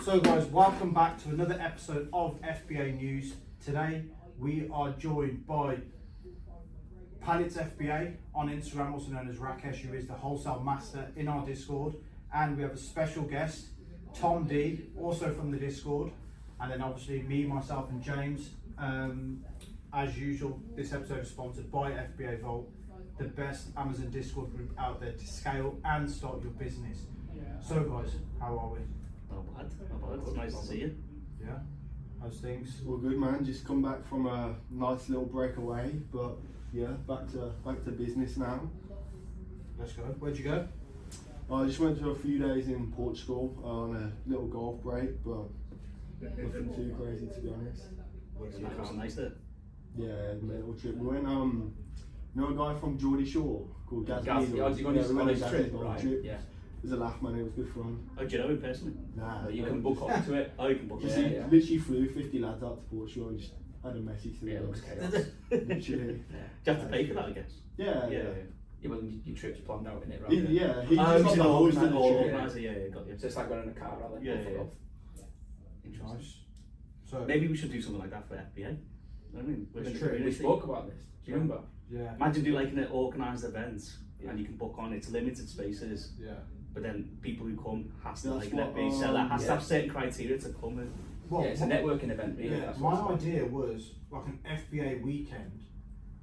So guys, welcome back to another episode of FBA News. Today we are joined by Pallets FBA on Instagram, also known as Rakesh, who is the wholesale master in our Discord. And we have a special guest, Tom D, also from the Discord. And then obviously me, myself and James. As usual, this episode is sponsored by FBAVAULT, the best Amazon Discord group out there to scale and start your business. So guys, how are we? Not bad. It's nice to see you. Yeah. How's things? All good, man. Just come back from a nice little breakaway, but yeah, back to business now. Let's go. Where'd you go? I just went to a few days in Portugal on a little golf break, but nothing too crazy to be honest. It was nice there. Yeah, a little trip. We went, you know a guy from Geordie Shore called Gaz Gaz, Beagle? yeah, you got we went his on trip, Gaz's right? trip. Yeah. It was a laugh, man. It was good fun. Oh, do you know him personally? Nah, You can book onto it. Oh, you can book Just it. Yeah. literally flew 50 lads out to Portugal and just had a message to Yeah, it them. looks chaos. Literally. Do you have to pay for that, I guess? Yeah. Yeah, well, your trip's planned out in it, right? Yeah, he Oh, just he's got the an host of the organiser, trip. organiser, yeah, got you. So it's like going in a car rally. Yeah, off and yeah. off. Interesting. Nice. So Maybe we should do something like that for FBA. You know what I mean? With the True. We community. spoke about this. Do you remember? yeah. Imagine do like an organised event and you can book on. It's limited spaces, Yeah. but then people who come has to That's like an what, FBA seller has to yeah. have certain criteria to come in. Well, Yeah, it's a networking event, really. yeah, That's what my it's idea was like an FBA weekend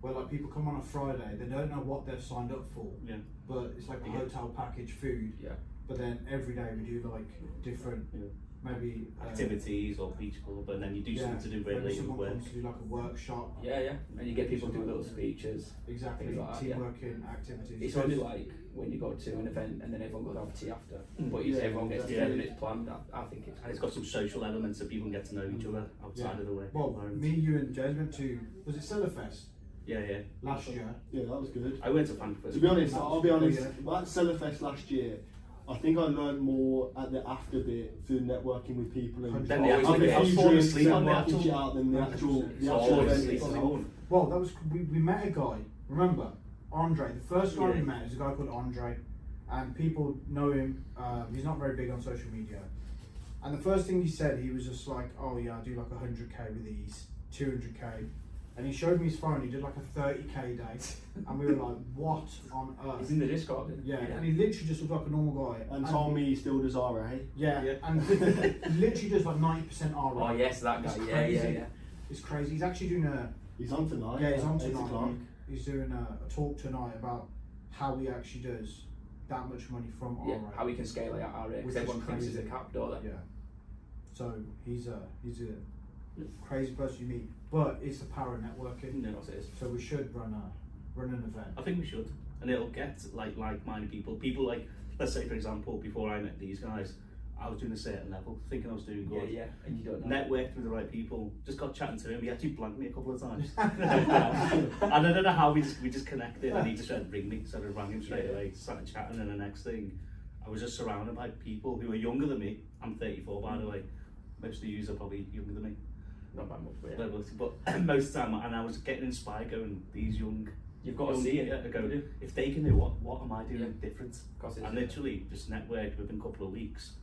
where like people come on a Friday, they don't know what they've signed up for, Yeah. but it's like the Yeah. hotel package, food. Yeah. But then every day we do like different, Yeah. maybe Activities or beach club, and then you do something to do maybe really someone work. comes to do like a workshop. Yeah, and you get people to do little speeches. Exactly, Things like that, yeah. teamworking activities. It's only like when you go to an event and then everyone goes out for tea after. But Yeah, everyone gets yeah. together and it's planned. I think it's And it's got some social elements so people can get to know each other outside Yeah. of the work Well, environment. me, you, and James went to, was it Cellarfest Yeah. last year? Yeah, that was good. I went to Frankfurt. To be honest, I'll be honest, Yeah. at Cellarfest last year, I think I learned more at the after bit through networking with people and Then the having actual a bit, I was few falling drinks asleep and on the working actual- shit out than the actual Always event sleep itself. alone. Well, that was, we met a guy, remember, Andre, the first guy we Yeah. met is a guy called Andre, and people know him, he's not very big on social media. And the first thing he said, he was just like, oh yeah, I do like 100k with these, 200k. And he showed me his phone, he did like a 30k day. And we were like, what on It's earth? in the Discord. Isn't it? Yeah, and he literally just looked like a normal guy. And told me he still does RA. Yeah, Yeah. and he literally does like 90% RA. Oh yes, that guy. It's Yeah, crazy. yeah. It's crazy. He's actually doing a, He's on tonight. yeah, he's on at 8 tonight. o'clock. He's doing a talk tonight about how he actually does that much money from Yeah, RA. how we can scale it at our rate, Which because is everyone thinks it's a crazy. cap, don't they? Yeah. So he's a crazy person you meet, but it's the power of networking. No. It is. So we should run an event. I think we should, and it'll get like-minded people. People like, let's say for example, before I met these guys, I was doing a certain level, thinking I was doing good. Yeah, and you don't know. Networked with the right people. Just got chatting to him. He actually blanked me a couple of times. And I don't know how we just connected, and he just went ring me. So I rang him straight away. Started chatting, and the next thing, I was just surrounded by people who are younger than me. I'm 34, by the way. Most of you are probably younger than me. Not that much, but yeah. But most of the time, and I was getting inspired, going, these young. You've got to young- see it. Yeah, go, if they can do what am I doing Yeah. different? Because I literally just networked within a couple of weeks.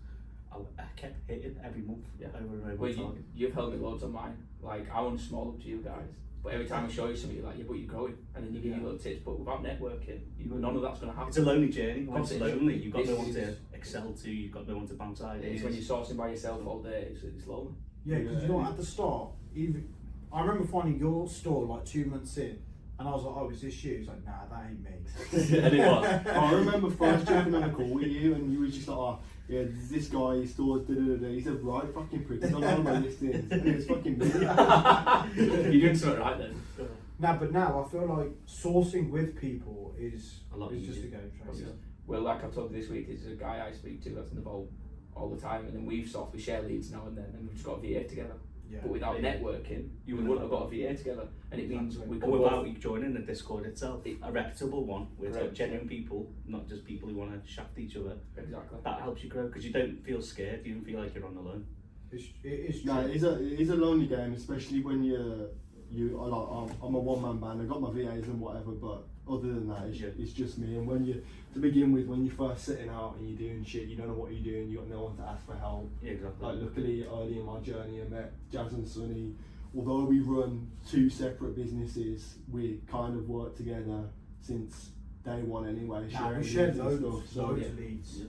I kept hitting every month, Yeah. over and over. Well, target. you've held me loads on mine. Like, I want to small up to you guys. But every time I show you something, you're like, yeah, but you're growing. And then you give Yeah. you little tips. But without networking, none of that's going to happen. It's a lonely journey. When Of it's course it is. lonely, you've got This no one is- to excel to, you've got no one to bounce ideas. It's when you're sourcing by yourself all day, it's lonely. Yeah, because you know what, at the start, even I remember finding your store like 2 months in, and I was like, oh, is this you? He's like, nah, that ain't me. And it was. I remember first jumping on a call with you and you were just like, oh, yeah, this guy stores da-da-da-da. He's a right fucking prick. He's on all my listings. And it was fucking me. You're doing something right then. But now I feel like sourcing with people is A lot just a easier. game changer. Well, like I told you this week, there's a guy I speak to that's in the vault all the time, and then we share leads now and then, and we've just got a VA together. Yeah. But without Yeah. networking, you wouldn't have got a VA together, and it means Exactly. we Or can without both. you joining the Discord itself, a reputable one with Correct. genuine people, not just people who want to shaft each other. Exactly. That helps you grow because you don't feel scared. You don't feel like you're on the line. It is true. No, it is a lonely game, especially when you're I'm a one-man band. I got my VAs and whatever, but other than that, Yeah. it's just me. And when you're first setting out and you're doing shit, you don't know what you're doing. You got no one to ask for help. Yeah, exactly. Like luckily, early in my journey, I met Jazz and Sonny. Although we run two separate businesses, we kind of work together since day one anyway. Nah, we sharing shared leads and loads So of yeah. leads. Yeah.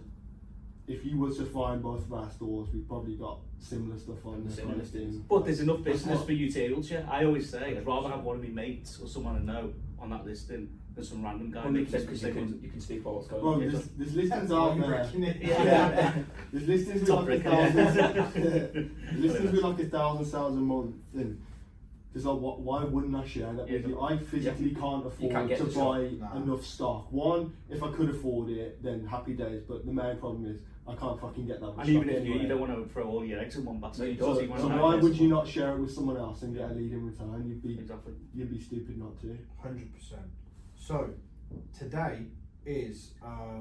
if you were to find both of our stores, we've probably got similar stuff on this Similar kind of thing. But there's enough That's business what- for you to able to. I always say I'd rather have one of my mates or someone I know on that listing than some random guy. 100% because you can speak about what's going Bro, on. there's listings That's out why you're there. breaking it. Yeah. There's listings with Top like brick, 1,000 listings with like 1,000 sales a month, and there's like, why wouldn't I share that with Yeah. you? I physically can't afford can't get to the stock. buy Nah. enough stock. One, if I could afford it, then happy days. But the main problem is I can't fucking get that much And even stock if you anyway. don't want to throw all your eggs in one basket, No, you you don't. just So, want so to why have would this you one. not share it with someone else and get a lead in return? Exactly. You'd be stupid not to. 100%. So today is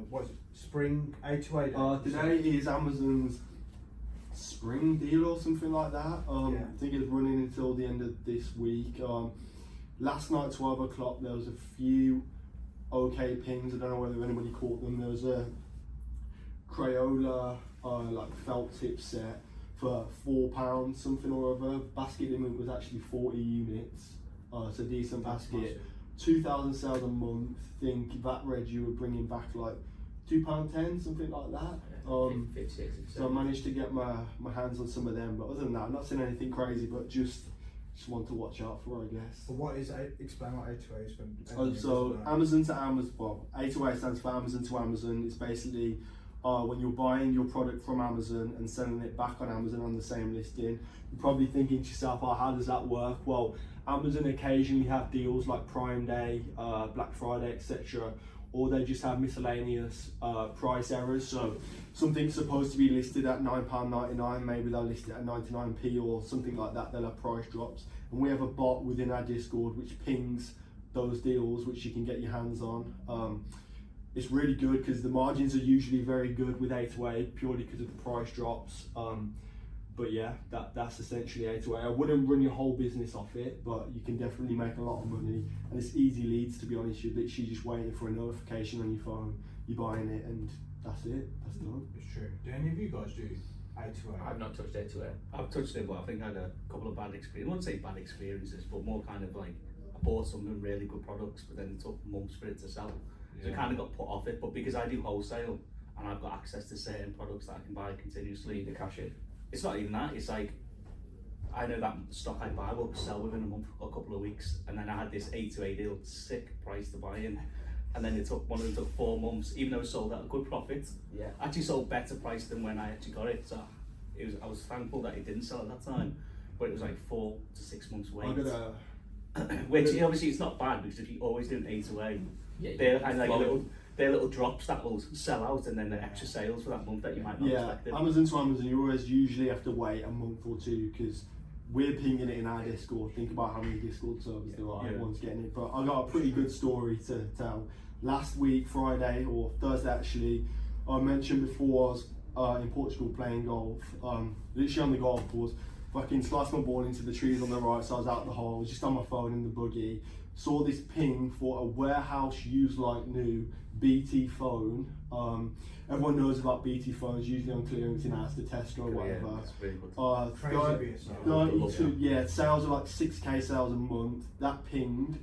what is it? Spring A2A day. Today is Amazon's spring deal or something like that. Yeah. I think it's running until the end of this week. Last night, 12 o'clock, there was a few okay pings. I don't know whether anybody caught them. There was a Crayola like felt tip set for £4 something or other. Basket limit was actually 40 units. It's a decent That's basket. massive. 2,000 sales a month. Think that read you were bringing back like £2.10, something like that. 56. So I managed to get my hands on some of them, but other than that, I'm not saying anything crazy, but just one to watch out for, I guess. But what is explain what A2A is for? So Amazon to Amazon, well, A2A stands for Amazon to Amazon. It's basically when you're buying your product from Amazon and selling it back on Amazon on the same listing. You're probably thinking to yourself, oh, how does that work? Well, Amazon occasionally have deals like Prime Day, Black Friday, etc. Or they just have miscellaneous price errors. So something's supposed to be listed at £9.99, maybe they'll list it at 99p or something like that. They'll have price drops. And we have a bot within our Discord which pings those deals which you can get your hands on. It's really good because the margins are usually very good with A2A purely because of the price drops. But yeah, that's essentially A2A. I wouldn't run your whole business off it, but you can definitely make a lot of money. And it's easy leads, to be honest. You're literally just waiting for a notification on your phone, you're buying it, and that's it. That's done. It's true. Do any of you guys do A2A? I've not touched A2A. I've touched it, but I think I had a couple of bad experiences. I wouldn't say bad experiences, but more kind of like I bought some really good products, but then it took months for it to sell. So I kind of got put off it. But because I do wholesale and I've got access to certain products that I can buy continuously, The cash in. it's not even that. It's like I know that stock I buy will sell within a month or a couple of weeks, and then I had this A2A deal, sick price to buy in, and then it took one of them took 4 months, even though it sold at a good profit. Yeah. Actually sold better price than when I actually got it. So I was thankful that it didn't sell at that time, but it was like 4 to 6 months wait. Which obviously it's not bad because if you always do an A2A, Yeah, they're kind of like flow. they're little drops that will sell out, and then the extra sales for that month that you might not Yeah, expect. Amazon to Amazon, you always usually have to wait a month or two because we're pinging it in our Discord. Think about how many Discord servers there are, Yeah. everyone's getting it. But I got a pretty good story to tell. Last week, Friday or Thursday actually, I mentioned before I was in Portugal playing golf, literally on the golf course, fucking sliced my ball into the trees on the right, so I was out the hole, was just on my phone in the buggy, saw this ping for a warehouse used like new BT phone. Everyone knows about BT phones, usually on clearance in Asda, Tesco, or whatever. Yeah, that's really good. Crazy BSR. 92, yeah, sales are like 6k sales a month. That pinged,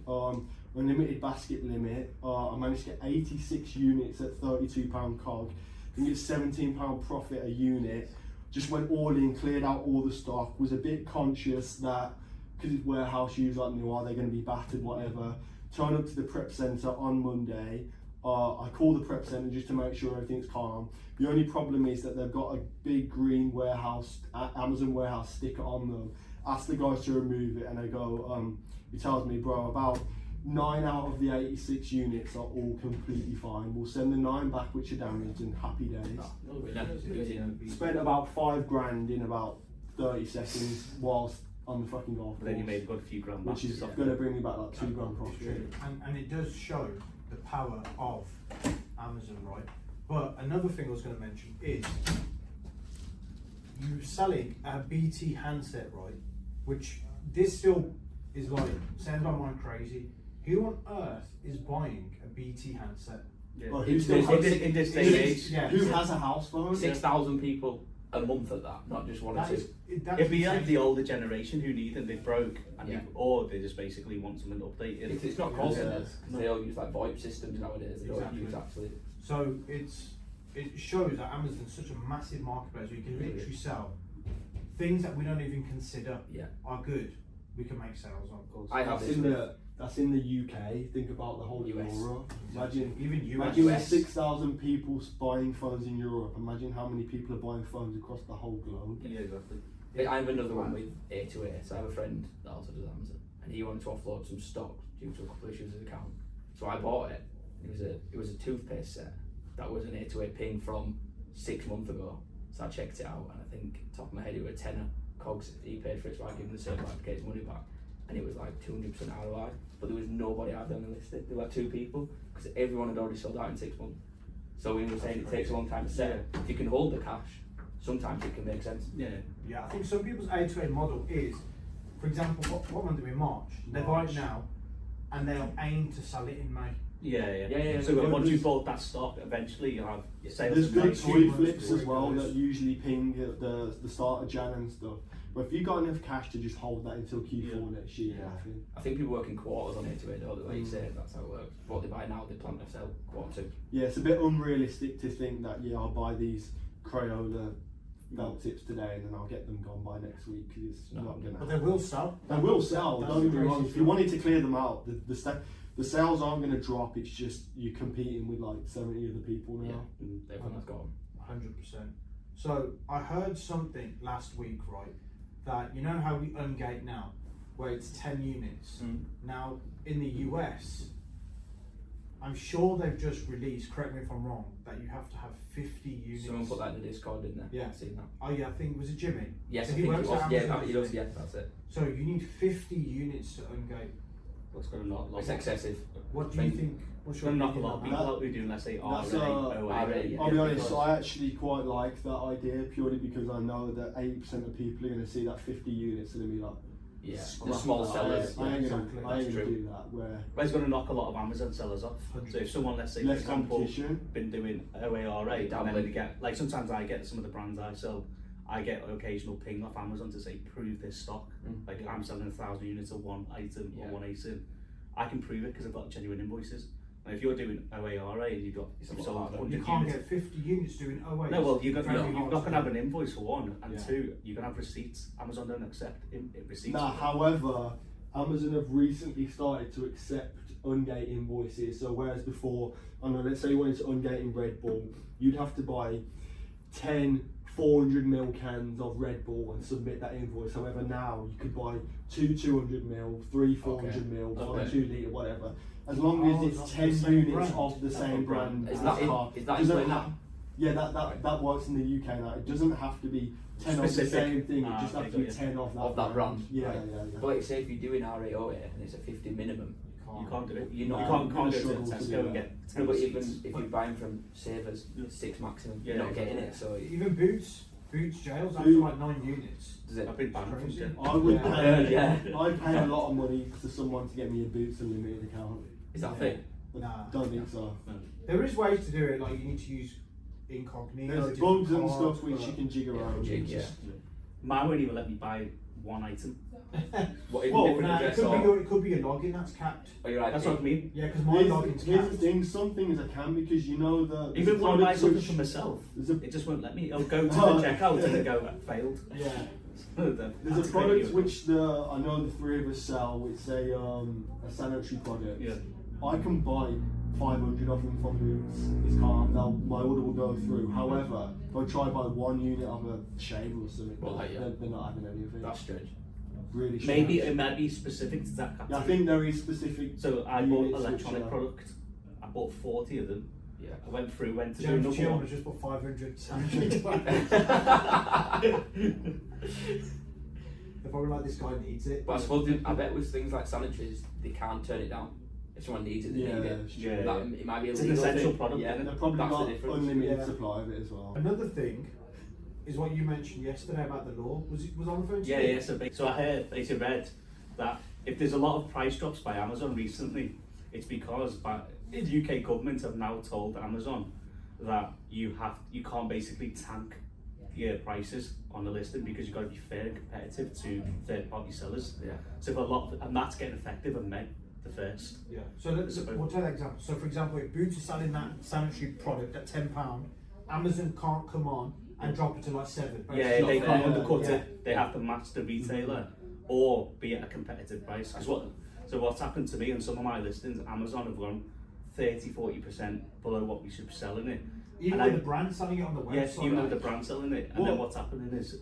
unlimited basket limit. I managed to get 86 units at £32 cog. I think it's £17 profit a unit. Just went all in, cleared out all the stock. Was a bit conscious that because it's warehouse use like new, are they going to be battered, whatever. Turn up to the prep centre on Monday. I call the prep centre just to make sure everything's calm. The only problem is that they've got a big green warehouse, Amazon warehouse sticker on them. Ask the guys to remove it, and they go, he tells me, bro, about 9 out of the 86 units are all completely fine. We'll send the 9 back which are damaged, and happy days. Spent about £5 in about 30 seconds whilst on the fucking golf But then you course, made a good few grand back. which is so- going to bring me back like £2 profit. And it does show the power of Amazon, right? But another thing I was going to mention is you're selling a BT handset, right? Which this still is like, sounds like mine crazy. Who on earth is buying a BT handset? Yeah. Well, in, who's still in this day and age, Yeah. Who has a house phone? 6,000 people a month at that, not just one or That two. is, that's it'd be insane. like the older generation who need them, they broke, and Yeah. or they just basically want something updated. It's not call Yeah. centers, because they all use like VoIP systems nowadays. They don't Exactly. use actually. So it shows that Amazon's such a massive marketplace where you can literally sell things that we don't even consider Yeah. are good. We can make sales on. Of course. I have That's this. that's in the UK. Think about the whole US. Europe. Imagine Even US. Imagine US. 6,000 people buying phones in Europe. Imagine how many people are buying phones across the whole globe. Yeah, exactly. I have another one with A2A. So I have a friend that also does Amazon, and he wanted to offload some stock due to a couple of issues with his account. So I bought it. It was a toothpaste set that was an A2A ping from 6 months ago. So I checked it out, and I think top of my head it was a tenner. Cogs he paid for it, so I gave him the certificate to get his money back, and it was like 200% ROI. But there was nobody out there on the list. There were 2 people because everyone had already sold out in 6 months. So we were saying it takes a long time to sell. If you can hold the cash, sometimes it can make sense. Yeah. Yeah, I think some people's A2A model is, for example, what month are we in March? They buy it now, and they'll aim to sell it in May. Yeah. So Well, once you there's- bought that stock, eventually you'll have sales. There's in good May. toy months flips before as it well goes. that usually ping at the start of Jan and stuff. But if you got enough cash to just hold that until Q4 next year, Yeah. I think. I think people work in quarters on A2A, though, the way you say it, that's how it works. What they buy now, they plan to sell quarter 2. Yeah, it's a bit unrealistic to think that I'll buy these Crayola belt tips today and then I'll get them gone by next week because it's not going to But happen. they will sell. They will sell, That's don't get the me wrong. crazy If you thing. wanted to clear them out, the sales aren't going to drop. It's just you're competing with like 70 other people now. Yeah, everyone's got 'em. 100%. So I heard something last week, right? That you know how we ungate now, where it's 10 units. Now in the US, I'm sure they've just released. Correct me if I'm wrong. That you have to have 50 units. Someone put that in the Discord, didn't they? Yeah. I've seen that. Oh yeah, I think was it Jimmy? Yes, So I he think it works was. at Yeah, Amazon, he doesn't does, he? yeah, that's it. So you need 50 units to ungate. What's going to knock? It's excessive. What do you think? What's It's your going to knock a opinion lot of on people that? out who do, let's say, That's, RA, RA, yeah. I'll be honest, because- I actually quite like that idea purely because I know that 80% of people are going to see that 50 units and they'll be like, Yeah, the "Scrap small that. sellers. I ain't exactly. going That's to true. do that. Where But it's going to knock a lot of Amazon sellers off. So if someone, let's say, for less example, competition. been doing OARA, and then they get, like sometimes I get some of the brands I sell, I get an occasional ping off Amazon to say, prove this stock. Like I'm selling 1,000 units of one item or one ASIN. I can prove it because I've got genuine invoices. And if you're doing OARA and you've It's a you've lot sold harder. 100 You can't units. get 50 units doing OA. No, well, you're Very not hard going to to have do. an invoice for one, and Yeah. 2, you're going to have receipts. Amazon don't accept receipts. Now, however, Amazon have recently started to accept ungate invoices. So whereas before, I don't know, let's say you wanted to ungate in Red Bull, you'd have to buy 10 400ml cans of Red Bull and submit that invoice. However, now you could buy 2 200ml, 3 400ml, 1 Okay. 2 litre, whatever. As long as Oh, it's that's 10 the same units brand. of the same brand. Is as that in- car. is that Doesn't in have- now? Yeah, that works in the UK now. It doesn't have to be 10 of the Specific. same thing. It Ah, just okay, has to be got you. 10 of that, Of that brand. Yeah, Right. yeah, yeah. But like say if you're doing RAOA and it's a 50 minimum, You can't do it. You're You not- can't you're go gonna to struggle to Tesco do and that. get no, 10 but even receipts. if you're buying from Savers, 6 maximum, Yeah, you're not getting exactly. it. So Even Boots jails after like 9 units. does it? I've been banned from Crazy. Jet. I would Yeah. pay, Yeah. I'd pay a lot of money to someone to get me a Boots Unlimited account. Is that a Yeah. thing? But Nah. don't think so. There is ways to do it, like you need to use incognito. There's different bugs and cards, stuff which but- you can jig around. jig, yeah. Mine won't even let me buy one item. What, even Well, different Nah, it address could be or? your, it could be your login that's capped. Or your IP? That's what I mean. Yeah, because my login's Here's the capped. thing, some things I can because you know the Even when I buy products something which- for myself, there's a, it just won't let me. It'll go to the Oh. checkout and then go failed. Yeah. there's That's a product crazy. which I know the 3 of us sell. It's a sanitary product. Yeah. I can buy 500 of them from Boots. It's calm. My order will go through. However, if I try buy 1 unit of a shaver or something, Well, yeah. they're not having any of it. That's strange. Really Maybe strange. it might be specific to that Yeah, I category. think there is specific. So I bought units which electronic are- product. I bought 40 of them. Yeah. I went through, went to do James another Chill one. has just put 500 sanitary They're probably like, this guy needs it. But I suppose I bet with things like sanitaries, they can't turn it down. If someone needs it, they Yeah, need it. it's Yeah, true. That, it might be a It's an legal essential thing. product, Yeah, isn't it? They've probably that's got the difference. unlimited Yeah. supply of it as well. Another thing is what you mentioned yesterday about the law. Was on the phone? Yeah, yeah. So I heard, they read that if there's a lot of price drops by Amazon recently, it's because the UK government have now told Amazon that you can't basically tank your prices on the listing because you've got to be fair and competitive to third-party sellers. Yeah. So and that's getting effective on May the 1st. Yeah. So we'll take that example. So for example, if Boots is selling that sanitary product at £10, Amazon can't come on and drop it to like 7. But Yeah, it's they not can't fair. undercut Yeah. it. They have to match the retailer or be at a competitive price. So what's happened to me on some of my listings, Amazon have gone 30-40% below what we should be selling it. Even And with the brand selling it on the website. Yes, even with like- the brand selling it, and then what's happening is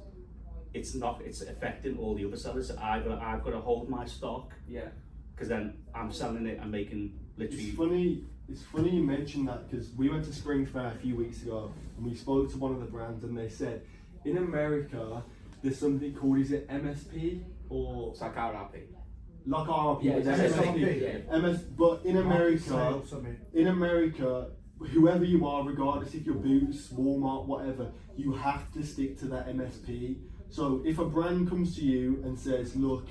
it's affecting all the other sellers. So I've got to hold my stock Yeah. because then I'm selling it and making literally. It's funny you mentioned that because we went to Spring Fair a few weeks ago and we spoke to one of the brands and they said in America there's something called, is it MSP or It's like RRP. like RRP? Yeah, but it's there's MSP. MS, but in America, whoever you are, regardless if you're Boots, Walmart, whatever, you have to stick to that MSP. So if a brand comes to you and says, look,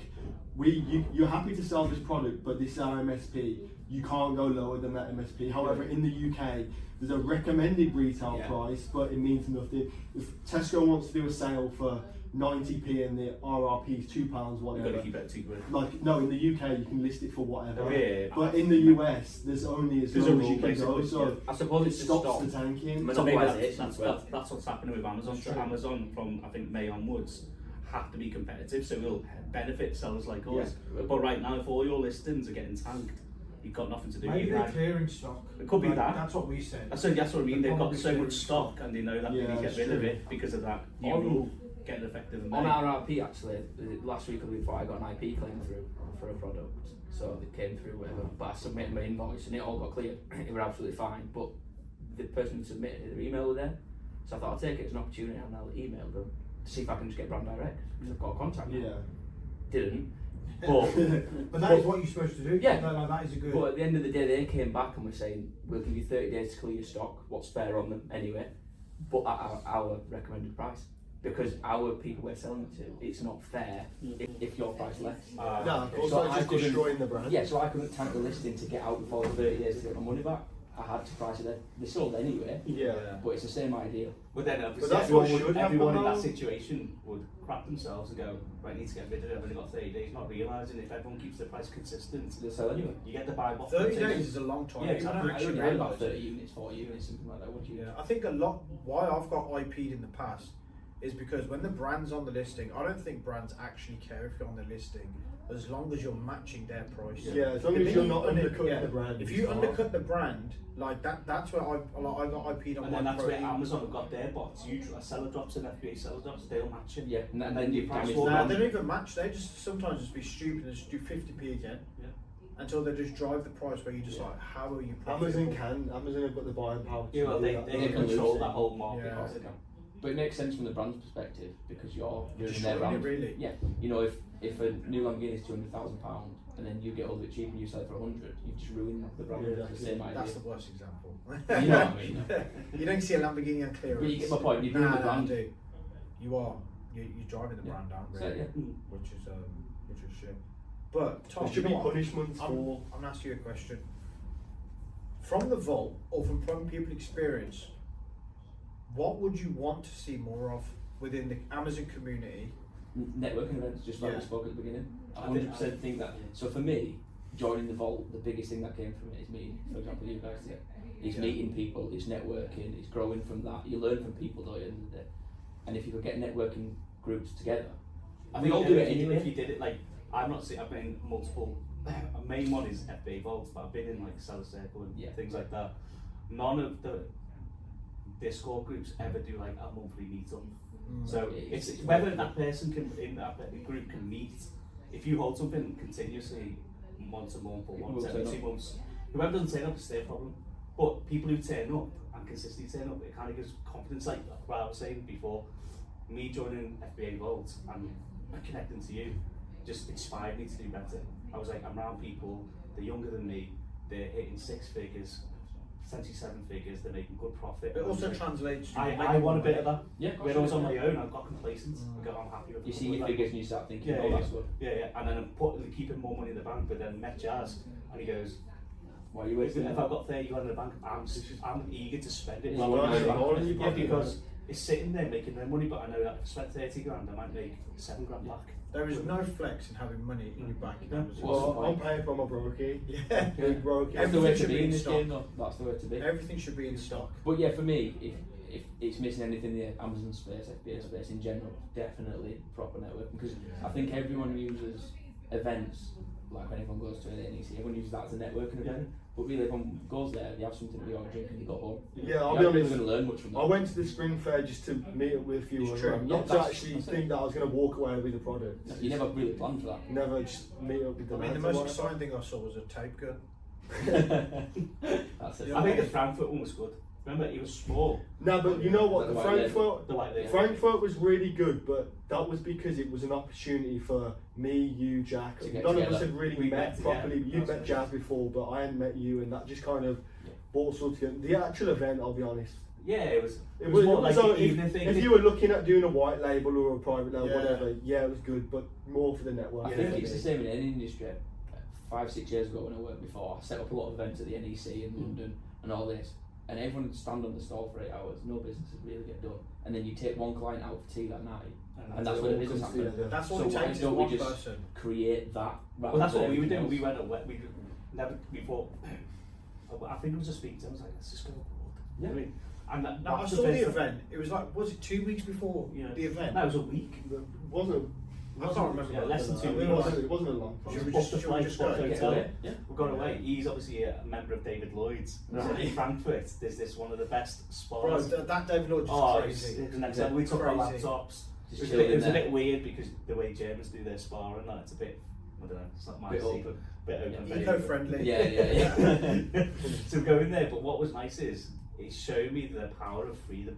you're happy to sell this product, but this is our MSP, you can't go lower than that MSP. However, in the UK, there's a recommended retail price, but it means nothing. If Tesco wants to do a sale for 90p and the RRP is £2, You've whatever. got to keep it at £2. Like, no, in the UK you can list it for whatever. Oh, yeah. But in the US, there's only as There's low a as you rule, can go, basically, so I suppose it it's just stops stop. the tanking. So maybe Monopolisation as well. that's what's happening with Amazon. So Amazon from I think May onwards have to be competitive, so we'll benefit sellers like us. Yeah. But right now, if all your listings are getting tanked, you've got nothing to do. Maybe You've they're had- clearing stock. It could be Like, that. That's what we said. that's what I mean. They're They've got probably so clearing much stock, and they know that Yeah, they need to get that's rid of true. it because of that new On- rule getting effective in May. On RRP actually, last week or the week before I got an IP claim through for a product. So it came through whatever, but I submitted my invoice and it all got cleared. It was absolutely fine, but the person who submitted it, their email was there. So I thought I'll take it as an opportunity and I'll email them to see if I can just get brand direct because I've got a contact now. Yeah. Didn't. But But that is what you're supposed to do. Yeah. That is a good. But at the end of the day, they came back and were saying, we'll give you 30 days to clear your stock, what's fair on them anyway, but at our recommended price. Because our people we're selling it to, it's not fair if your price less. No, of course, So that's I just couldn't- destroying the brand. Yeah, so I couldn't tank the listing to get out before the 30 days to get my money back. I had to price it then. They sold anyway, Yeah. but it's the same idea. But then obviously But that's what everyone, should happen everyone in that though. situation would crap themselves and go, right, need to get rid of it, I've only got 30 days, not realising if everyone keeps the price consistent, They sell anyway. you get the buy box. 30 days is a long time. Yeah, People exactly. I actually only had about realise 30 it. units, 40 units, something like that. What do you? Yeah, I think a lot. Why I've got IP'd in the past is because when the brand's on the listing, I don't think brands actually care if you're on the listing, as long as you're matching their price. Yeah, as long If as you're you not under- undercutting yeah, the brand. If it's you fine. undercut the brand, like that's where I got IP'd on And my then that's where protein. Amazon have got their bots. A seller drops an FBA seller drops, they'll match it. Yeah, and then then you you price damage war the Nah, brand. they don't even match. They just sometimes just be stupid and just do 50p again. Yeah. Until they just drive the price where you just like, how are you? Amazon profitable? Amazon have got the buying power. to Yeah, well, do they that. They can control lose that it. whole market. Yeah. Of course they can. But it makes sense from the brand's perspective because you're using Destroying their it, brand. really. Yeah, you know, if a new Lamborghini is £200,000 and then you get all of it cheap and you sell it for 100, you've just ruined the brand. Yeah, It's the same idea. That's the worst example. You know what I mean? You don't see a Lamborghini on clearance. But you get my point, you've ruined the brand. I do. You are. You're driving the brand down, So, really, yeah. which is shit. But Tom, There should you be know what? punishments I'm for. gonna ask you a question. From the vault or from people experience, what would you want to see more of within the Amazon community? Networking events, just like Yeah. we spoke at the beginning. I I think- 100% think that. So for me, joining the vault, the biggest thing that came from it is meeting, for example, you guys did. It's Yeah. meeting people, it's networking, it's growing from that. You learn from people, don't you, at the end of the day? And if you could get networking groups together, I we think all do it if you anyway. did it, like, I've not seen, I've been in multiple, a main one is FBAVAULT, but I've been in like Seller Circle and Yeah. things like that. None of the Discord groups ever do like a monthly meetup. So it's whether that person can, in that group can meet, if you hold something continuously once a month or People once will every turn 2 months, whoever doesn't turn up is their problem. But people who turn up and consistently turn up, it kind of gives confidence, like what I was saying before, me joining FBA Vault and connecting to you just inspired me to do better. I was like, I'm around people, they're younger than me, they're hitting 6 figures, potentially 7 figures, they're making good profit. It also translates to I want a bit of that. Yeah, When I was on my own, I got complacent. I got, I'm happy with You a see couple your of figures that. and you start thinking, Yeah, oh, yeah, that's good. yeah, and then I'm keeping more money in the bank, but then met Jazz, and he goes, Why are you if wasting I've it? got 30 grand in the bank, I'm eager to spend it. Yeah, Rather well, than- that's all you yeah, probably because it's sitting there making no money, but I know that if I spent 30 grand, I might make 7 grand back. There is no flex in having money in your bank. No. Amazon. Well, on paper, I'm a brokey. Yeah. Big brokey. That's the way Everything to should be be in in this stock. game, though. That's the way to be. Everything should be in stock. But yeah, for me, if it's missing anything in the Amazon space, FBA space in general, definitely proper networking. Because I think everyone uses events, like when everyone goes to an NEC, everyone uses that as a networking event. But really, everyone goes there, they have something to do or drink, and they go home. Yeah, I'll You're be not really honest. going to learn much from that. I went to the spring fair just to meet up with a few It's other true. not Yeah, to that's- actually that's it. think that I was going to walk away with a product. You never really planned for that. Never just meet up with the I mean, the lads most or exciting thing I saw was a tape gun. That's it. Yeah. I think the Frankfurt one was good. Remember, it was small. No, but you know what? The The white Frankfurt, The white label. Frankfurt was really good, but that was because it was an opportunity for me, you, Jack. To get None of together. us had really We met met, properly. yeah. You'd met Jazz before, but I hadn't met you, and that just kind of brought us all together. The actual event, I'll be honest, Yeah, it was it more like so the evening thing. if you were looking at doing a white label or a private label, Yeah. whatever, yeah, it was good, but more for the network. I Yeah. think it's the same in any industry. 5-6 years ago when I worked before, I set up a lot of events at the NEC in London and all this, and everyone would stand on the stall for 8 hours, no business would really get done. And then you take one client out for tea that night, and that's where the business comes happens. together. That's So all it why takes is don't we one just person. create that? Well, that's what we were doing. doing. We went away. We never. We thought. I think it was a speak. I was like, let's just go abroad. Yeah. I mean, and that, No, I that's saw the first- event. It was like, was it 2 weeks before Yeah. the event? No, it was a week. It wasn't. I can't remember. Yeah, less than 2 It weeks. wasn't a long time. Should we Booked just- the should we flight, just booked go? the Get hotel. away, yeah. We're going away. He's obviously a member of David Lloyd's. So in Frankfurt, there's this one of the best Bro, spas. that David Lloyd is Oh, crazy. it's the next level. We took our Crazy. laptops. Just It was, chilled in it was a there. bit weird because the way Germans do their spa and that, it's a bit, I don't know, it's not my Bit secret, open. bit open. very Eco-friendly. Yeah. So going there, but what was nice is it showed me the power of freedom.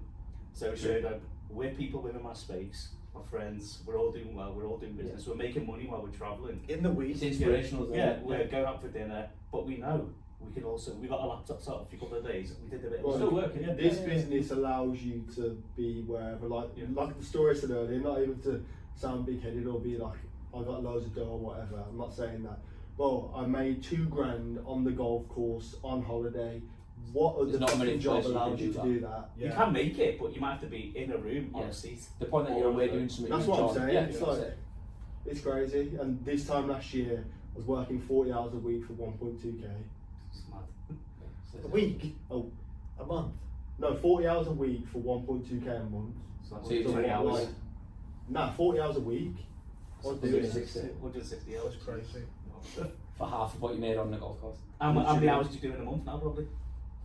So it showed that we're people within my space, my friends, we're all doing well, we're all doing business, we're making money while we're travelling. In the week. It's inspirational, isn't Yeah, it? we're going out for dinner, but we know we can also, we got our laptops out for a couple of days, we did a bit Well, of still working, yeah. This business allows you to be wherever, like Yeah. like the story I said earlier, not even to sound big-headed or be like, I got loads of dough or whatever, I'm not saying that. Well, I made $2,000 on the golf course, on holiday. What There's other not many fucking job places you allows can you do to that. do that? You Yeah. can make it, but you might have to be in a room on Yeah. a seat. The point that you're away doing something. That's you what I'm enjoy. saying, Yeah, it's that's like- it. It's crazy. And this time last year, I was working 40 hours a week for 1.2k. It's mad. A week. Oh, A month. no, 40 hours a week for 1.2k a month. So that's So you're 20 doing hours. like- Nah, 40 hours a week. I was doing it. 160 hours. That's crazy. For half of what you made on the golf course. How many hours do you do in a month now, probably?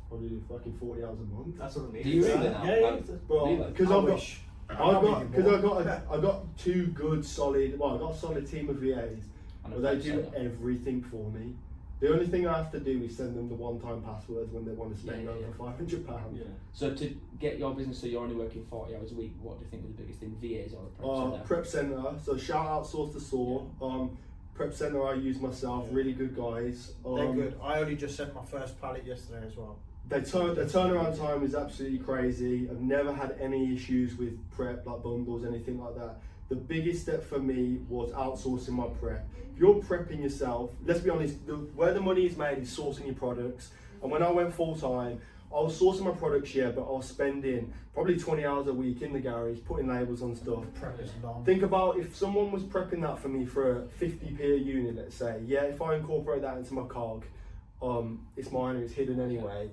Probably do fucking 40 hours a month. That's what I mean. Do you really Yeah, now? yeah. Like, Bro, Really? because I I've got, wish. I got two good solid. Well, I got a solid team of VAs, And a but they coach do setup. everything for me. The only thing I have to do is send them the one-time passwords when they want to spend Yeah, over yeah. £500. Yeah. So to get your business, so you're only working 40 hours a week, what do you think was the biggest thing? VAs or the prep center? Prep Center. So shout out Source to Saw. Prep Center I use myself. Really good guys. They're good. I only just sent my first pallet yesterday as well. Their turnaround time is absolutely crazy. I've never had any issues with prep, like bundles, anything like that. The biggest step for me was outsourcing my prep. If you're prepping yourself, let's be honest, where the money is made is sourcing your products. And when I went full time, I was sourcing my products, yeah, but I was spending probably 20 hours a week in the garage, putting labels on stuff. Prep is long. Think about if someone was prepping that for me for a 50p a unit, let's say, yeah, if I incorporate that into my cog, it's mine or it's hidden anyway.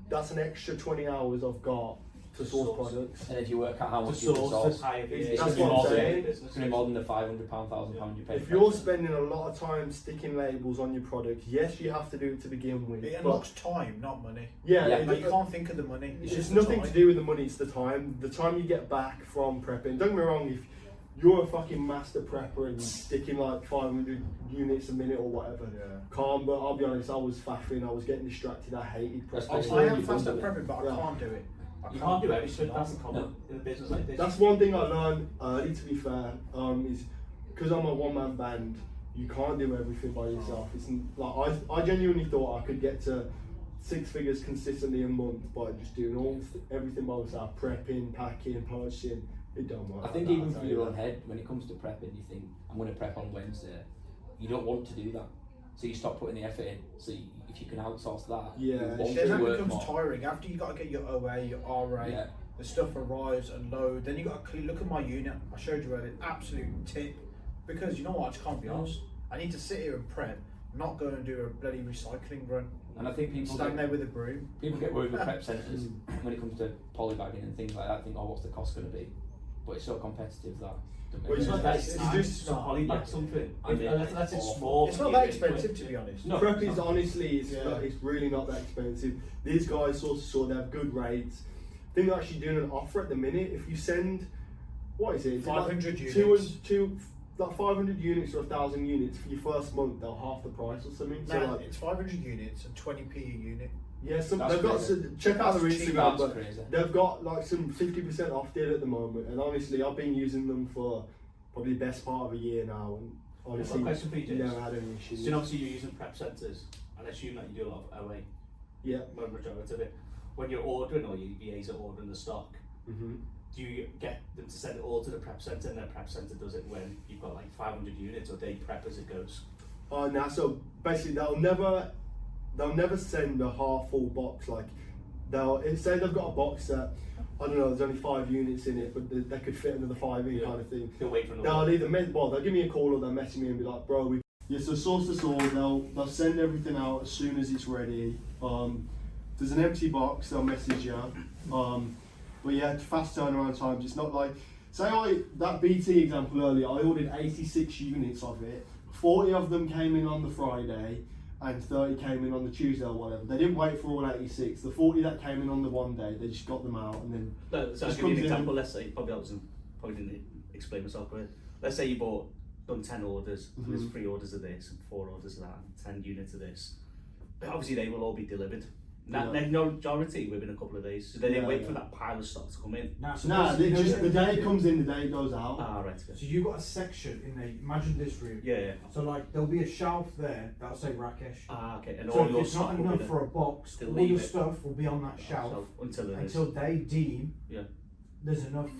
That's an extra 20 hours I've got to source products. And if you work out how To much you source source, the higher That's gonna be what I'm more than- saying. it's going to be more than the £500, £1,000 you pay. If for you're prep. spending a lot of time sticking labels on your product, yes, you have to do it to begin with. It but unlocks time, not money. yeah, Yeah. Like, you can't think of the money. it's just nothing the to time. do with the money, it's the time. The time you get back from prepping. Don't get me wrong, if you're a fucking master prepper and sticking like 500 units a minute or whatever, Yeah. calm, but I'll be honest, I was faffing, I was getting distracted, I hated prepping. Especially I when am you've fast done at it. prepping, but Yeah. I can't do it. I You can't do it. everything. That's the problem in a business like this. That's one thing I learned early, to be fair, is because I'm a one-man band, you can't do everything by yourself. It's like I genuinely thought I could get to 6 figures consistently a month by just doing everything by myself, prepping, packing, purchasing. It don't work. I think like even that, for your own head, when it comes to prepping, you think, I'm going to prep on Wednesday. You don't want to do that. So you stop putting the effort in. So if you can outsource that, Yeah. you want Then to that work becomes more. tiring. After you got to get your OA, your RA, Yeah. the stuff arrives and load. Then you got to clean. Look at my unit. I showed you earlier. Absolute tip. Because you know what? I just can't be honest. I need to sit here and prep, not go and do a bloody recycling run. And I think people Stand there with a broom. People get worried with prep centres when it comes to polybagging and things like that. Think, oh, what's the cost going to be? But it's so competitive that. Well, it's not that- It's it's just just not. polybag something. I mean, That's it awful. small. It's not that expensive, to be honest. No, Prep it's is not. honestly, Yeah. it's really not that expensive. These guys they have good rates. I think they're actually doing an offer at the minute. If you send, what is it? 500 like units. Like 500 units or 1,000 units for your first month, they'll half the price or something. So No, like, it's 500 units and 20p a unit. yeah, That's they've got crazy. check out their That's cheap, Instagram, that's but crazy. they've got like some 50% off deal at the moment. And honestly, I've been using them for probably the best part of a year now, and I've got a honestly, question for you, James. never had any issues. So you know, obviously you're using prep centres, and I assume that you do a lot of OA, Yeah. well, majority of it. When you're ordering or your VAs are ordering the stock, hmm do you get them to send it all to the prep centre, and the prep centre does it when you've got like 500 units, or they prep as it goes? Now, so basically, they'll never send a half full box. Like they'll say they've got a box that, I don't know, there's only 5 units in it, but they could fit another 5 in, kind of thing. They'll wait for another. They'll either they'll give me a call or they'll message me and be like, bro, so source to source, they'll send everything out as soon as it's ready. There's an empty box, they'll message you. But yeah, fast turnaround times. It's not like, that BT example earlier, I ordered 86 units of it. 40 of them came in on the Friday, and 30 came in on the Tuesday or whatever. They didn't wait for all 86. The 40 that came in on the one day, they just got them out and then. No, so I'll just give you an comes in. example. Let's say probably didn't explain myself correctly. Let's say you done 10 orders. And there's 3 orders of this and 4 orders of that, and 10 units of this. But obviously they will all be delivered. Yeah. Majority within a couple of days. So they didn't Yeah, wait yeah. for that pile of stock to come in. The day it comes in, the day it goes out. Ah, right. Okay. So you've got a section in there. Imagine this room. Yeah. So like there'll be a shelf there that'll say Rakesh. Ah, okay. And So all if your it's not stock will be enough there for a box, They'll all leave your it. stuff will be on that shelf until it is. until they deem Yeah. there's enough.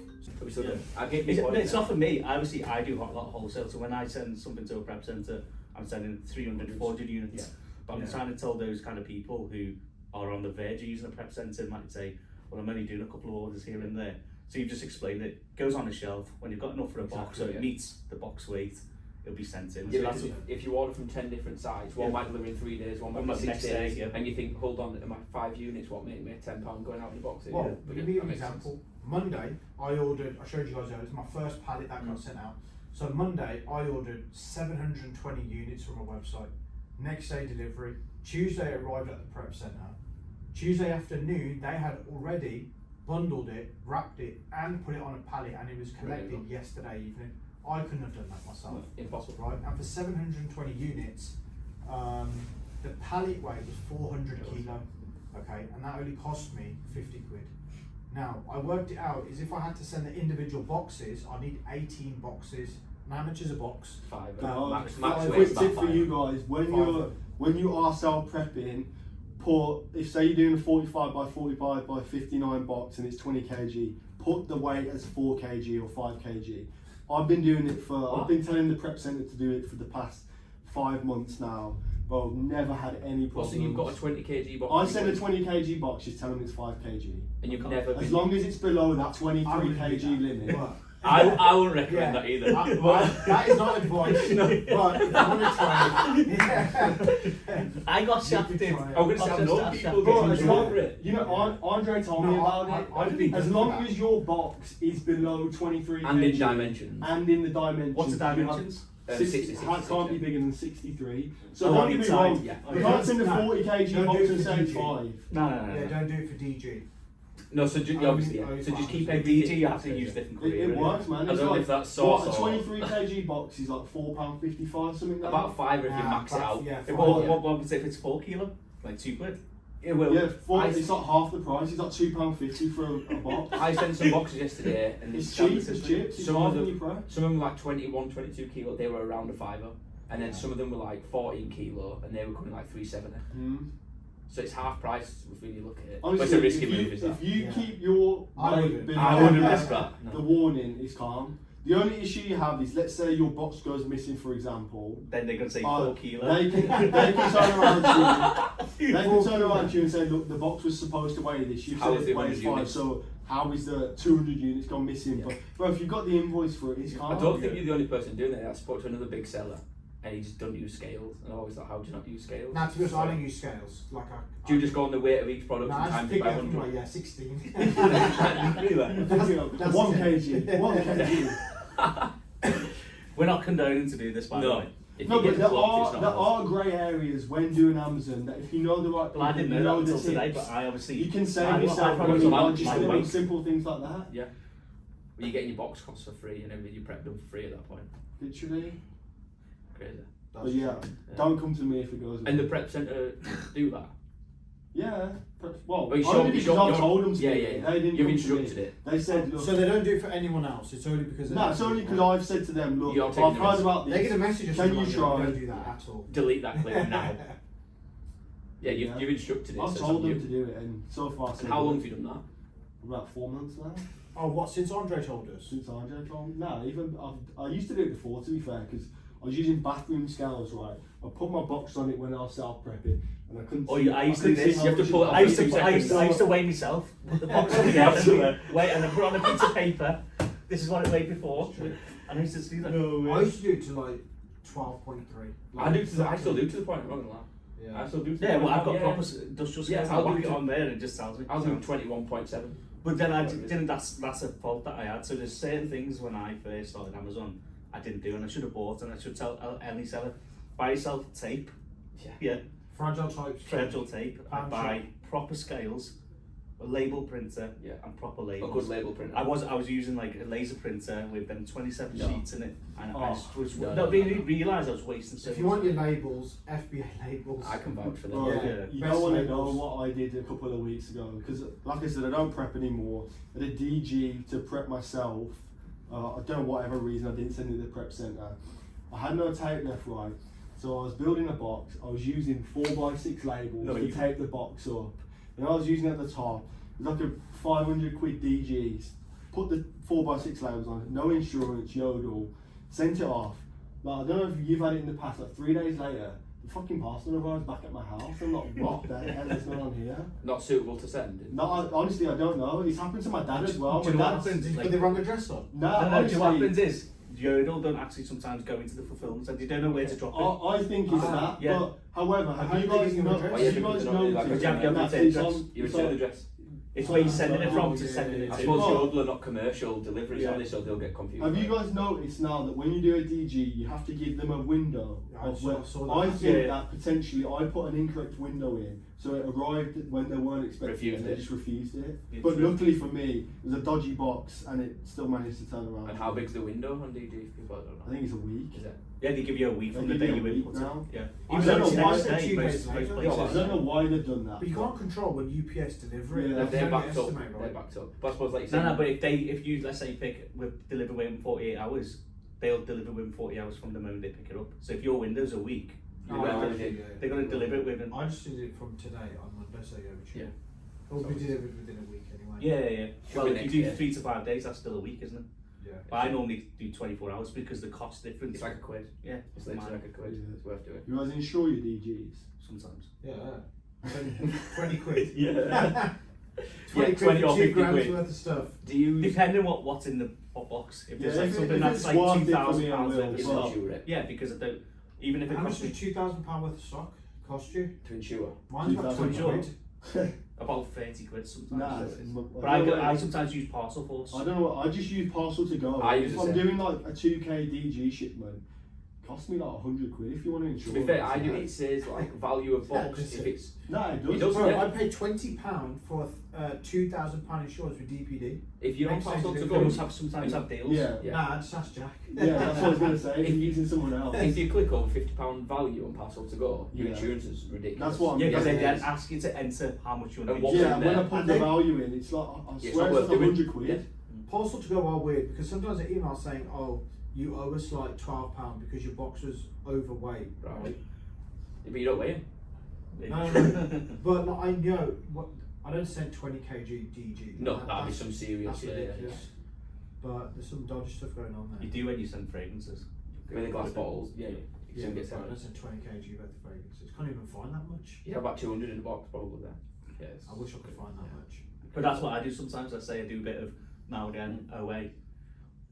Yeah. I get It's, your point it's now. not for me. Obviously, I do a lot of wholesale. So when I send something to a prep centre, I'm sending 300, 400 units. Yeah. But I'm Yeah. trying to tell those kind of people who are on the verge of using a prep centre, might say, well, I'm only doing a couple of orders here and there. So you've just explained it. Goes on the shelf. When you've got enough for a box, so Exactly, it yeah. meets the box weight, it'll be sent in. Yeah, So because that's if you order from 10 different sites, one Yeah. might deliver in 3 days, one One might might be next 6 days, day, yeah. and you think, hold on, am I 5 units, what made me £10 going out in the box? Well, Yeah, to but give yeah, you that an makes example, Monday I showed you guys earlier, it's my first pallet that got sent out. So Monday I ordered 720 units from a website. Next day delivery. Tuesday it arrived at the prep centre. Tuesday afternoon they had already bundled it, wrapped it and put it on a pallet, and it was collected yesterday evening. I couldn't have done that myself. Impossible. Right, and for 720 units, the pallet weight was 400 kilo, okay, and that only cost me 50 quid. Now, I worked it out, is if I had to send the individual boxes, I need 18 boxes. And how much is a box? 5. Max Max Quick weight's about tip for 5. you guys: when you are self prepping, if say you're doing a 45 by 45 by 59 box and it's 20 kg, put the weight as 4 kg or 5 kg. I've been doing it I've been telling the prep centre to do it for the past 5 months now, but I've never had any problems. Also, you've got a 20 kg box. I send a 20 kg box, just tell them it's 5 kg. And you've never As been. long as it's below that 23 I wouldn't do kg that. limit. But- I wouldn't recommend Yeah. that either. That is not advice, but if you want to try it, yeah. I got shafted. You can try it. I'm going to say I know I've people Bro, getting as in long, over it. you know, Andre told me No, about I've it. been As done long for that. as your box is below 23 And in kg dimensions. and in the dimensions. What's the you have dimensions? 66, can't be bigger than 63. So Oh, don't on get me inside, wrong. yeah. You can't send a No, 40 kg don't box do it and for say it's DG. 5. No. Yeah, don't do it for DG. No, so obviously, yeah. So just keep everything. DG, you have to use different It query. works, man. I It's don't know like, if that's what, sauce a or 23 kg box is like £4.55, something like about 5 if you max it out. Yeah, What would say if it's 4 kilo? Like 2 quid? It will. Yeah, it's like half the price. It's like £2.50 for a box. I sent some boxes yesterday, and It's some cheap as chips. It's Some half of in them, your price. some of them were like 21, 22 kilo. They were around a £5, and then some of them were like 14 kilo, and they were coming like 370. So it's half price if you look at it. Honestly, But it's a risky if you, move, is that? if you Yeah. keep your I weight wouldn't. below I wouldn't risk that. the No. warning is calm. The only issue you have is, let's say your box goes missing, for example. Then they're gonna say Uh, 4 kilo. They can turn around to you. They can turn around to you and say, look, the box was supposed to weigh this. You How said is it the weighs 100 5, units? so how is the 200 units gone missing? Yeah. But if you've got the invoice for it, it's calm. I don't think you're the only person doing it. I spoke to another big seller and he just doesn't use scales. And I always thought, how do you not use scales? Now, to be honest, I don't use scales. Like Do you just go on the weight of each product No, and I just times pick it by it up and 100? like, yeah, 16. That's That's 1 it. kg. 1 kg. We're not condoning to do this, by the No. way. If No, you but get there clocked, it's are not grey areas when doing Amazon that if you know the right people, Well, I didn't you know that the until today, tips, but I obviously. you can save I yourself probably money by like just my doing weight. simple things like that. Yeah. Well, you're getting your box costs for free and everything, you prep them for free at that point. Literally. Crazy. But yeah, don't come to me if it goes. And the wrong. prep centre do that? Yeah. Well, Well, you only showed- because you showed- I told them to yeah, do yeah, it. yeah. They didn't You've come to me. instructed it. They said, look, So they don't do it for anyone else. It's only because no, it's only because I've said to them, look, You're I've taking the heard risk. about they this. get a message. or Can something you like that, try? they don't do that at all. Delete that clip now. Yeah, you've, Yeah. you've instructed it. I've so it's told on them you. to do it, and so far, so And how good. long have you done that? About 4 months now. Oh, what? Since Andre told us? Since RJ told me. No, even I used to do it before, to be fair, because I was using bathroom scales, right? I put my box on it when I was self prepping, and I couldn't. Oh, see, yeah, I used to couldn't do see this. how You have to much pull it was off I used every to, 2 I used, seconds. I used to weigh myself, put the box on the end, and wait, and then put it on a piece of paper. This is what it weighed before. And I used to do that. I used to do it to like 12.3. I do. I still do to the point. I'm not gonna lie. Yeah. I still do. To the Yeah, well, point I've got now, proper industrial Yeah, scales. I'll I'll whack do it it. on there and it just tells me. I'll do 21.7. But then I didn't. That's a fault that I had. So there's certain things when I first started Amazon, I didn't do, and I should have bought, and I should tell any seller, buy yourself tape. Yeah. Yeah, Fragile types. fragile tape. I Pan buy shop. proper scales, a label printer, Yeah. and proper A labels. good label printer. I was using like a laser printer with them 27 No. sheets in it, and I Oh, was no, not no, really no. realised I was wasting so If much. you want your labels, FBA labels. I can vouch for them. Bro, Yeah. you Best don't want to know labels. what I did a couple of weeks ago because, like I said, I don't prep anymore. I did DG to prep myself. I don't know whatever reason I didn't send it to the prep centre. I had no tape left, right, so I was building a box. I was using 4x6 labels No, to you- tape the box up, and I was using at the top. It was like a 500 quid DGs. Put the 4x6 labels on it, no insurance, yodel, sent it off. Like, I don't know if you've had it in the past. Like 3 days later, the fucking parcel arrives back at my house. I'm like, what the hell is going on here? Not suitable to send. No, honestly, I don't know. It's happened to my dad as well. Do you My know what dad's, happens? Did you Like- put the wrong address on? no, No, do you know honestly, what happens is Yodel don't actually sometimes go into the fulfillment centre. You don't know where to drop it. I think it's Ah, that. yeah. But however, How have do you they guys give you know? address? Oh, Have yeah, you but guys they don't do that, noticed because you have to that have the it's address. on- Your it's return on- address. It's where you're sending it from Oh, to yeah, sending yeah, it I to. suppose Oh. Yodel are not commercial deliveries, Yeah. are they? So they'll get confused. Have by you it. guys noticed now that when you do a DG, you have to give them a window? Yeah, I of saw- where- saw I that. think Yeah. that potentially I put an incorrect window in, so it arrived when they weren't expecting Refused it, and they it. just refused it. Yeah, But true. luckily for me, it was a dodgy box, and it still managed to turn around. And how big's the window on DG? People don't know. I think it's a week. Is it? Yeah, they give you a week They from the give day you you a week input it. now. Yeah. I Even don't though it's know why next they day, do most days later. places. I don't know why they've done that. But you can't control when UPS deliver it. Yeah. They They're can only backed up. estimate, They're right? backed up. But I suppose, like you No, said, no, but if you let's say pick with deliver within 48 hours, they'll deliver within 40 hours from the moment they pick it up. So if your window's a week, Oh, Well, yeah, they- yeah, they're going to deliver it within. I just did it from today on Monday, so yeah, which Yeah. it'll be delivered within a week anyway. Yeah. Well, be if you next do year. 3 to 5 days, that's still a week, isn't it? Yeah. But I normally do 24 hours because the cost difference. it's like a quid. Yeah, It's literally like a quid. Yeah. It's worth doing. You guys insure your DGs? sometimes. Yeah. 20 quid. Yeah. 20 Yeah, quid 20 for or 2 50 grams quid. worth of stuff. Do you Depending what's in the box. If there's Yeah, like if something it's that's like worth it for £2,000 me, I will, worth of but- stuff. insure it? Yeah, because I don't. Even if it How much costs me does £2,000 worth of stock cost you? To insure. Mine's about 20 £2,000. quid. about 30 quid sometimes. Nah, But I sometimes use parcel force. I don't know what, I just use parcel to go. I use if the I'm same. doing like a 2k DG shipment, it costs me like 100 quid if you want to To insure be fair, it. I do. It says like value of box. Yeah, If it's No, it does. It does, Bro, yeah. I paid £20 for £2,000 insurance with DPD. if you're on Makes parcel sense, to if go, They sometimes have deals. Yeah. Yeah. Nah, just ask Jack. Yeah, that's what I was going to say. If you're using someone else. if you click over £50 value on parcel to go, your Yeah. insurance is ridiculous. That's what I'm Yeah, because they Yeah. then ask you to enter how much you want And to what- use. Yeah, when I there. put And the they- value in, it's like, I Yeah, it's swear not it's worth like doing. 100 quid. Yeah. Parcel to go are weird because sometimes they email saying, oh, you owe us like £12 because your box was overweight. Right. But you don't weigh it. No. But like, I know what I don't send 20 kg DG. No, that'd be That's- some serious. That's Yeah, ridiculous. But there's some dodgy stuff going on there. You do when you send fragrances. With the glass bottles, yeah. Yeah, Some gets but I out. don't send 20 kg worth of fragrances. Can't even find that much. You have about 200 in the box probably there. Yes. I wish I could find that much. But that's what I do sometimes. I say I do a bit of now again OA.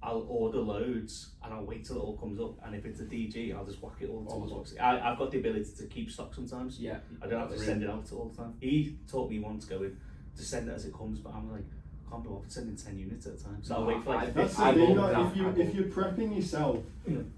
I'll order loads and I'll wait till it all comes up. And if it's a DG, I'll just whack it all into the box. I've got the ability to keep stock sometimes. Yeah. I don't have to send it out all the time. He taught me once going to send it as it comes, but I'm like, I can't be bothered sending 10 units at a time. So I'll wait for like That's the I thing, bought like, that. if you're prepping yourself,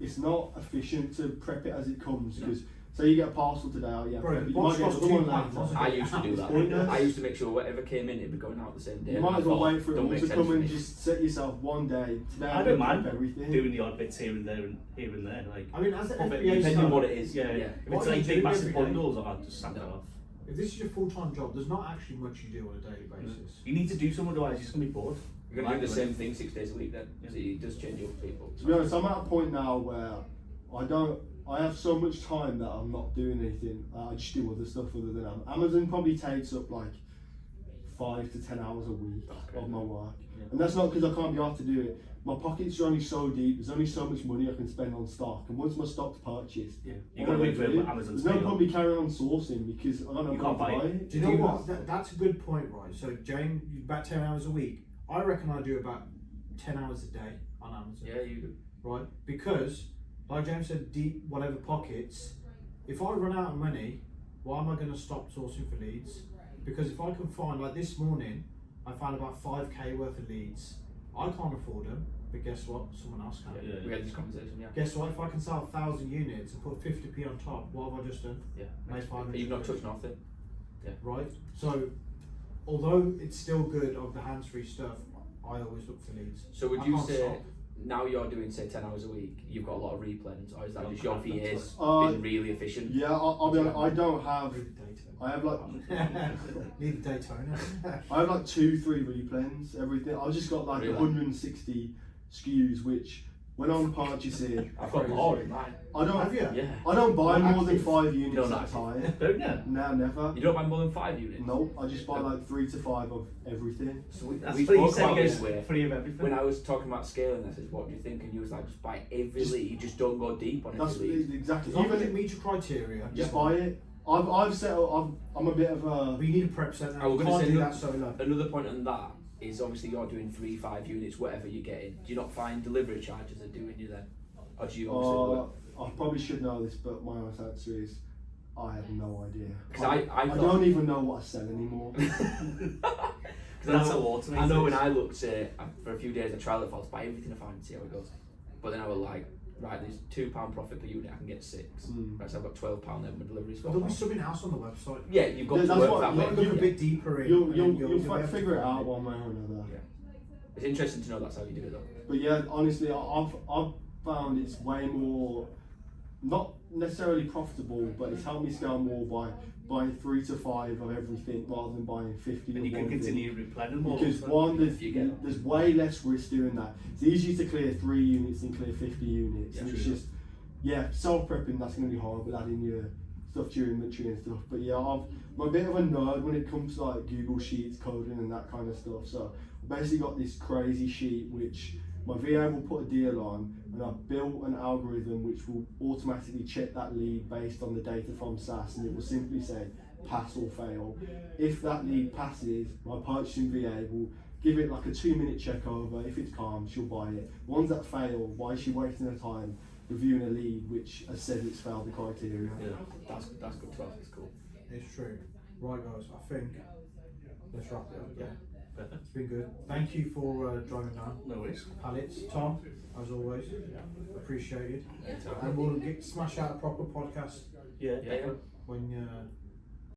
it's not efficient to prep it as it comes, because say you get a parcel today, Bro, prep the it, you box might get costs another £2, one later. wasn't I used to do Pointless. that. I used to make sure whatever came in, it'd be going out the same day. You and might I as well thought, wait for it don't all make to sense come to and me. just set yourself one day. Today I I'm don't gonna mind prep everything. doing the odd bits here and there and here and there. Like, I mean, as the But FBA depending Depending on stuff, what it is. yeah, Yeah. if What it's are like you big doing massive every day? bundles, I'll just sand it No. off. if this is your full-time job, there's not actually much you do on a daily basis. You need to do something, otherwise you're just gonna be bored. You're going to do the same thing 6 days a week then. So it does change up for people. To be honest, I'm at a point now where I have so much time that I'm not doing anything. I just do other stuff other than Amazon probably takes up like 5 to 10 hours a week of my work. And that's not because I can't be asked to do it. My pockets are only so deep, there's only so much money I can spend on stock. And once my stock's purchased, Yeah, what you gotta am I wait for gonna do? Amazon to There's no pay point me carrying on sourcing because I don't know You how can't to buy buy it. it. Do you know what? That's a good point, right? So, James, about 10 hours a week. I reckon I do about 10 hours a day on Amazon. Yeah, you do. Right? Because, like James said, deep whatever pockets, if I run out of money, why am I going to stop sourcing for leads? Because if I can find, like this morning, I found about 5k worth of leads. I can't afford them, but guess what? Someone else can. Yeah. We had this conversation, yeah. Guess what? If I can sell 1,000 units and put 50p on top, what have I just done? Yeah. Made 500. You've not touched nothing. Right? So, although it's still good of the hands-free stuff, I always look for leads. So would I you can't say, stop. now you're doing say 10 hours a week, you've got a lot of replens, or is that just your VA's Uh, been really efficient? Yeah, I'll be honest, I don't have. Need the data. I have like Need the Daytona. I have like 2-3 replens, everything. I've just got like Really? 160 SKUs, which when I'm purchasing, I've got more in mine. I don't. Have you? Yeah. I don't buy Well, more than active. 5 units No, at not a active. time. Don't you? No, never. You don't buy more than 5 units? Nope. I just buy like 3 to 5 of everything. So we That's we what you spoke said, about you this get way. free of everything. When I was talking about scaling this, is what do you think? And you was like, just buy every Just- lead, just don't go deep on That's every lead. exactly. As long as Even it meets your criteria, just buy it. I've set up. I'm a bit of a. but you need a prep set. I was You gonna can't say do look- that solo. Another point on that is obviously you're doing 3-5 units, whatever you're getting. Do you not find delivery charges are doing you then? Or do you obviously I probably should know this, but my honest answer is I have no idea. 'Cause I I thought- don't even know what I sell anymore. That's how automated I know it when is. I looked for a few days, I tried it for buy everything I find and see how it goes. But then I was like, right, there's £2 profit per unit, I can get 6. Mm. Right, so I've got £12 then my delivery's But there'll be £12. something else on the website. Yeah, you've got Yeah, to that's work what- that you- way. Look a Yeah. bit deeper in. You'll and then you'll be able to figure it find out one way or another. Yeah. It's interesting to know that's how you do it though. But yeah, honestly, I've found it's way more, not necessarily profitable, but it's helped me scale more by buying 3 to 5 of everything rather than buying 50 And of you can one thing. continue replenishing more. Because so- one, If you get- there's way less risk doing that. It's easier to clear 3 units than clear 50 units. And Yeah, it's true. just, yeah, self-prepping, that's going to be hard with adding your stuff to your inventory and stuff. But yeah, I'm a bit of a nerd when it comes to like Google Sheets, coding and that kind of stuff. So I basically got this crazy sheet which my VA will put a deal on, and I've built an algorithm which will automatically check that lead based on the data from SAS, and it will simply say pass or fail. If that lead passes, my purchasing VA will give it like a 2-minute check over. If it's calm, she'll buy it. Ones that fail, why is she wasting her time reviewing a lead which has said it's failed the criteria? Yeah. That's good to have, it's cool. It's true. Right, guys, I think let's wrap it up. Yeah. Perfect. It's been good. Thank you for driving down. No worries. Pallets, Tom, as always, appreciated. And we'll smash out a proper podcast Yeah. Yeah. when